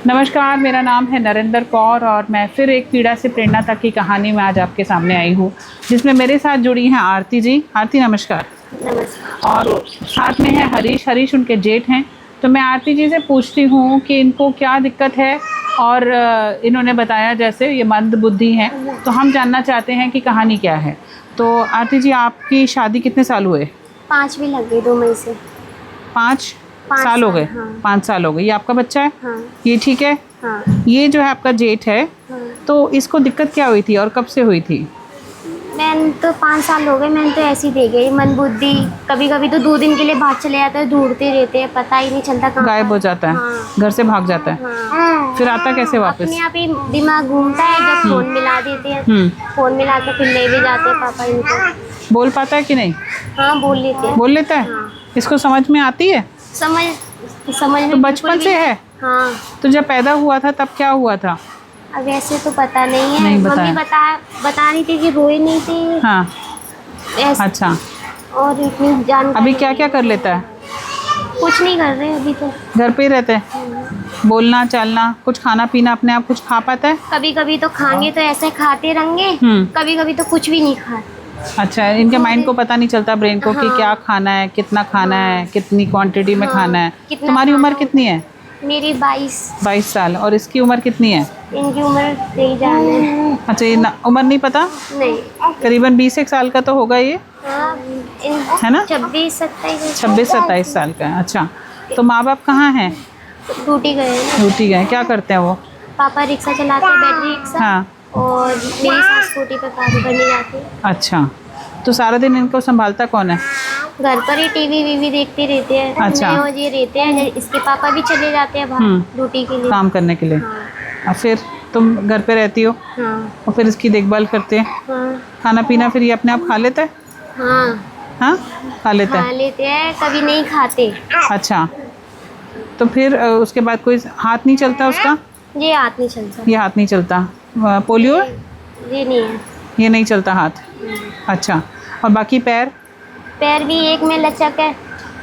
नमस्कार, मेरा नाम है नरेंद्र कौर और मैं फिर एक पीड़ा से प्रेरणा तक की कहानी में आज आपके सामने आई हूँ, जिसमें मेरे साथ जुड़ी हैं आरती जी। आरती नमस्कार। नमस्कार। और साथ में है हरीश। हरीश उनके जेठ हैं। तो मैं आरती जी से पूछती हूँ कि इनको क्या दिक्कत है, और इन्होंने बताया जैसे ये मंद बुद्धि हैं, तो हम जानना चाहते हैं कि कहानी क्या है। तो आरती जी, आपकी शादी कितने साल हुए? 5 भी लग गए 2 मई से। 5 5 साल हो गए। हाँ। 5 साल हो गए। ये आपका बच्चा है? हाँ। ये ठीक है? हाँ। ये जो है आपका जेठ है। हाँ। तो इसको दिक्कत क्या हुई थी और कब से हुई थी? मैंने तो 5 साल हो गए, मैंने तो ऐसी दे गई मन बुद्धि। कभी कभी तो 2 दिन के लिए बाहर चले जाते हैं, ढूंढते रहते हैं, पता ही नहीं चलता कहाँ गायब हो जाता है। हाँ। घर से भाग जाता है। हाँ। फिर आता कैसे वापस? अपने आप ही दिमाग घूमता है, जब फोन मिला देते हैं। फोन मिला के फिर ले भी जाते हैं पापा इनको। बोल पाता है कि नहीं? हाँ, बोल लेते हैं। बोल लेता है। हाँ। इसको समझ में आती है? समझ तो में बचपन से है? हाँ। तो जब पैदा हुआ था तब क्या हुआ था? अब ऐसे तो पता नहीं है। नहीं मम्मी बता रही थी कि रोए नहीं थी। हाँ। ऐसे। अच्छा। और इतनी जानकारी। अभी क्या क्या कर लेता है? कुछ नहीं कर रहे अभी तो। घर पे ही रहते हैं? बोलना चालना, कुछ खाना पीना अपने आप कुछ खा पाता है? कभी कभी तो खाएंगे तो ऐसे खाते रहेंगे, कभी कभी तो कुछ भी नहीं खाते। अच्छा, इनके माइंड को पता नहीं चलता, ब्रेन को, कि हाँ। क्या खाना है, कितना खाना है, कितनी क्वांटिटी में खाना है। कितना तुम्हारी उम्र खाना कितनी है? मेरी 22। 22 साल। और इसकी उम्र कितनी है? इनकी उम्र नहीं जाने। अच्छा, ये उम्र नहीं पता? नहीं। करीबन 20 साल का तो होगा ये, हाँ, है ना? 26-27 साल का है। अच्छा, तो माँ बाप कहाँ हैं? ड्यूटी गए हैं। ड्यूटी गए। क्या करते हैं वो? पापा रिक्शा चलाते हैं, बैटरी रिक्शा। हाँ। और मेरी सास स्कूटी पे काम करने जाती है। अच्छा, तो सारा दिन इनको संभालता कौन है? घर पर ही टीवी वीवी देखते रहते हैं। अच्छा। मैं और ये रहते हैं। इसके पापा भी चले जाते हैं बाहर ड्यूटी के लिए, काम करने के लिए। हाँ। और फिर तुम घर पे रहती हो? हाँ। और फिर इसकी देखभाल करते हैं? हाँ। खाना पीना फिर ये अपने आप खा लेता है? हाँ। हाँ, खा लेता खा है। लेते हैं, कभी नहीं खाते। अच्छा, तो फिर उसके बाद कोई हाथ नहीं चलता उसका? ये हाथ नहीं चलता। ये हाथ नहीं चलता। पोलियो है? ये नहीं है। ये नहीं चलता हाथ। अच्छा, और बाकी पैर? पैर भी एक में लचक है।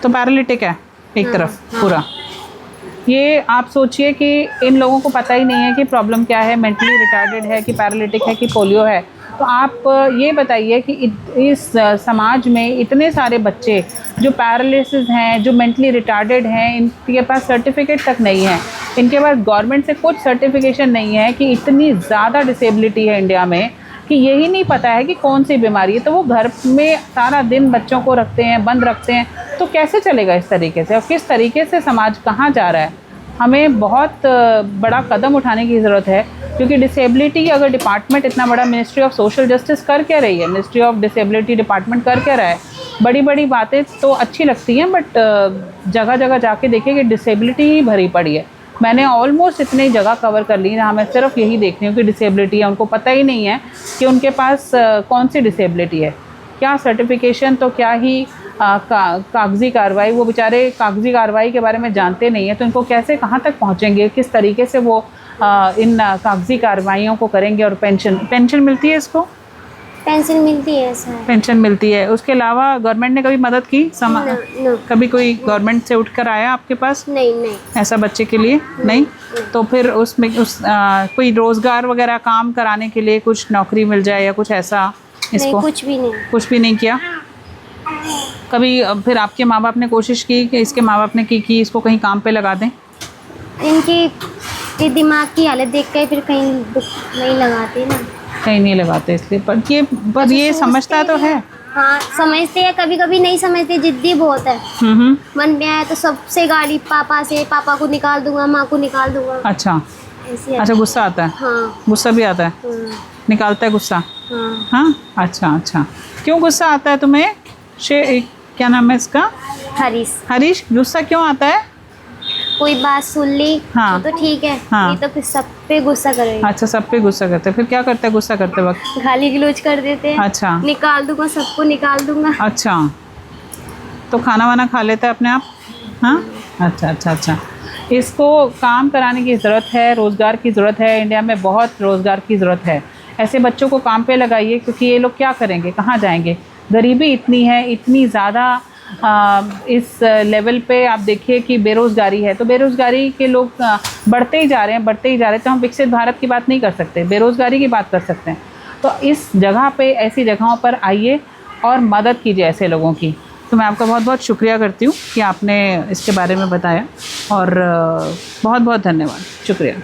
तो पैरालिटिक है एक हाँ, तरफ हाँ। पूरा। ये आप सोचिए कि इन लोगों को पता ही नहीं है कि प्रॉब्लम क्या है, मेंटली रिटार्डेड है कि पैरालिटिक है कि पोलियो है। तो आप ये बताइए कि इस समाज में इतने सारे बच्चे जो पैरालिसिस हैं, जो मेंटली रिटार्डेड हैं, इनके पास सर्टिफिकेट तक नहीं है, इनके पास गवर्नमेंट से कुछ सर्टिफिकेशन नहीं है कि इतनी ज़्यादा डिसेबिलिटी है इंडिया में, कि यही नहीं पता है कि कौन सी बीमारी है। तो वो घर में सारा दिन बच्चों को रखते हैं, बंद रखते हैं। तो कैसे चलेगा इस तरीके से, और किस तरीके से समाज कहाँ जा रहा है? हमें बहुत बड़ा कदम उठाने की ज़रूरत है, क्योंकि डिसेबिलिटी अगर डिपार्टमेंट इतना बड़ा, मिनिस्ट्री ऑफ सोशल जस्टिस कर क्या रही है, मिनिस्ट्री ऑफ डिसेबिलिटी डिपार्टमेंट कर क्या रहा है? बड़ी बड़ी बातें तो अच्छी लगती हैं, बट जगह जगह जाके देखिए कि डिसेबिलिटी ही भरी पड़ी है। मैंने ऑलमोस्ट इतनी जगह कवर कर ली ना, मैं सिर्फ यही देखती हूँ कि डिसेबिलिटी है। उनको पता ही नहीं है कि उनके पास कौन सी डिसेबिलिटी है, क्या सर्टिफिकेशन, तो क्या ही कागज़ी कार्रवाई। वो बेचारे कागज़ी कार्रवाई के बारे में जानते नहीं हैं, तो इनको कैसे, कहाँ तक पहुँचेंगे, किस तरीके से वो इन कागज़ी कार्रवाइयों को करेंगे। और पेंशन मिलती है इसको? पेंशन मिलती है सर। पेंशन मिलती है। उसके अलावा गवर्नमेंट ने कभी मदद की? No. कभी कोई गवर्नमेंट से उठकर आया आपके पास? नहीं। ऐसा बच्चे के लिए नहीं? तो फिर उसमें कोई रोज़गार वगैरह काम कराने के लिए कुछ नौकरी मिल जाए या कुछ ऐसा इसको? नहीं, कुछ भी नहीं। कुछ भी नहीं किया कभी? फिर आपके माँ बाप ने कोशिश की कि इसके माँ बाप ने की कि इसको कहीं काम पे लगा दें? इनकी दिमाग की हालत देख कर फिर कहीं नहीं लगाते ना। कहीं नहीं लगाते इसलिए। पर ये समझता तो है। हाँ, समझते हैं, कभी कभी नहीं समझते, जिद्दी बहुत है। मन में आया तो सबसे गाली, पापा को निकाल दूंगा, माँ को निकाल दूंगा। अच्छा। ऐसे अच्छा, गुस्सा आता है? हाँ। गुस्सा भी आता है? हाँ। निकालता है गुस्सा? हाँ। हाँ। अच्छा, क्यों गुस्सा आता है तुम्हें? क्या नाम है इसका? हरीश। गुस्सा क्यों आता है? कोई बात सुन ली हाँ। तो ठीक है, हाँ। नहीं तो फिर सब पे गुस्सा करेगा। अच्छा, सब पे गुस्सा करते हैं। फिर क्या करते हैं गुस्सा करते वक्त? गाली गलौज कर देते हैं। अच्छा। निकाल दूंगा, सबको निकाल दूंगा। अच्छा, तो खाना वाना खा लेता है अपने आप? हाँ। अच्छा। इसको काम कराने की ज़रूरत है, रोज़गार की ज़रूरत है। इंडिया में बहुत रोज़गार की ज़रूरत है। ऐसे बच्चों को काम पे लगाइए, क्योंकि ये लोग क्या करेंगे, कहाँ जाएंगे? गरीबी इतनी है, इतनी ज़्यादा इस लेवल पे आप देखिए कि बेरोज़गारी है, तो बेरोज़गारी के लोग बढ़ते ही जा रहे हैं, बढ़ते ही जा रहे हैं। तो हम विकसित भारत की बात नहीं कर सकते, बेरोज़गारी की बात कर सकते हैं। तो इस जगह पे, ऐसी जगहों पर आइए और मदद कीजिए ऐसे लोगों की। तो मैं आपका बहुत बहुत शुक्रिया करती हूँ कि आपने इसके बारे में बताया, और बहुत बहुत धन्यवाद, शुक्रिया।